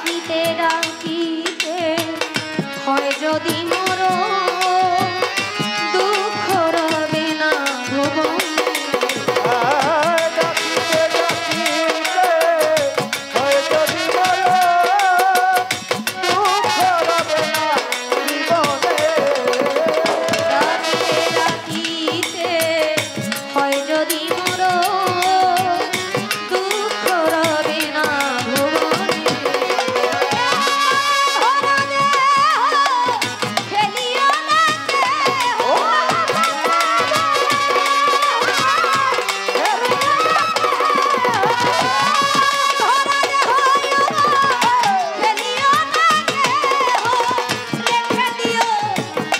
ডাকিতে ডাকিতে হয় যদি মোর দুঃখ রবে না ভুবন ডাকিতে ডাকিতে হয় যদি মোর দুঃখ রবে না জীবনে। ডাকিতে ডাকিতে হয় যদি মোর দুঃখ রবে না ভুবনে ফেলিও না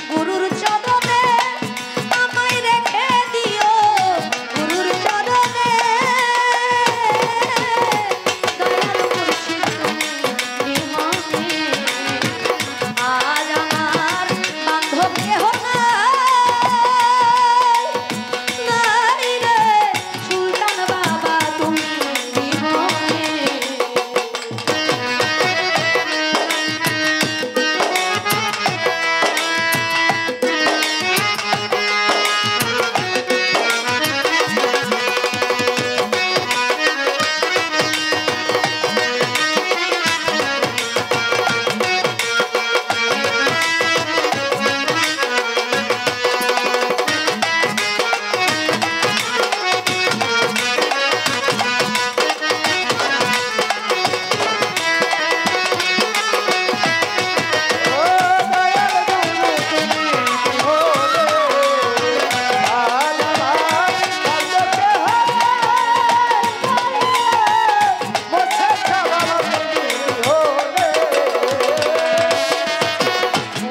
গুরুর চরণে আমায় রেখে দিও গুরুর চরণে দয়াল মুর্শিদ তুমি বিমনে আজ আমার বান্ধব কেহ নাই রে সুলতান বাবা তুমি বিমনে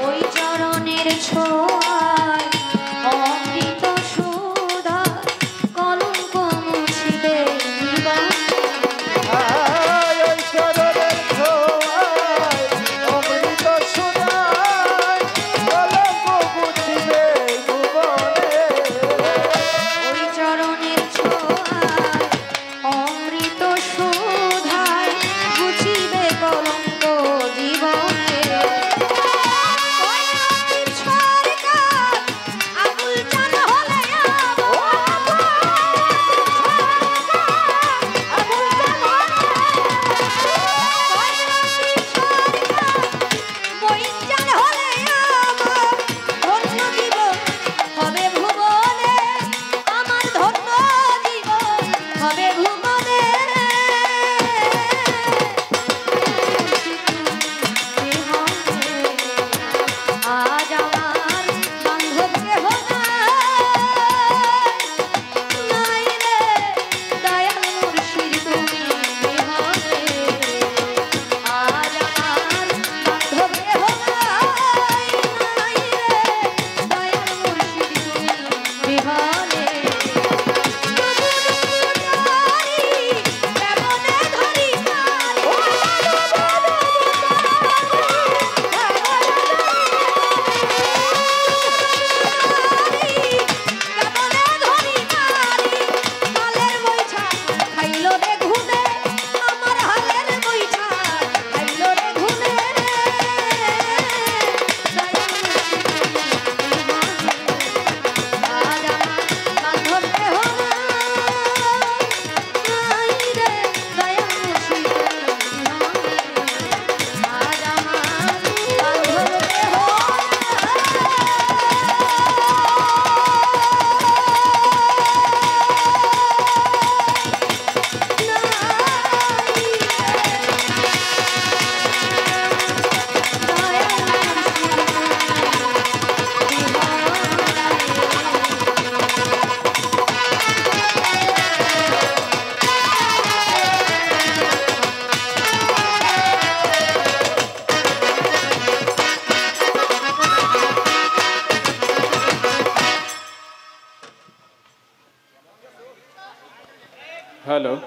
ওই চরণের ছোঁয়ায় অমৃত সুধা কলঙ্ক মুছিবে জীবন অমৃত সুধায় কলঙ্ক মুছিবে ভুবনে। ওই চরণের ছোঁয়ায় অমৃত সুধায় মুছিবে কলঙ্ক জীবনে ওই আমির সরকার আবুল চাঁদ হলে আজ আমার বান্ধব কেহ নাই রে দয়াল মুর্শিদ তুমি বিমনে আজ আমার বান্ধব কেহ নাই রে দয়াল মুর্শিদ তুমি বিমনে কেমনে ধরি Hello.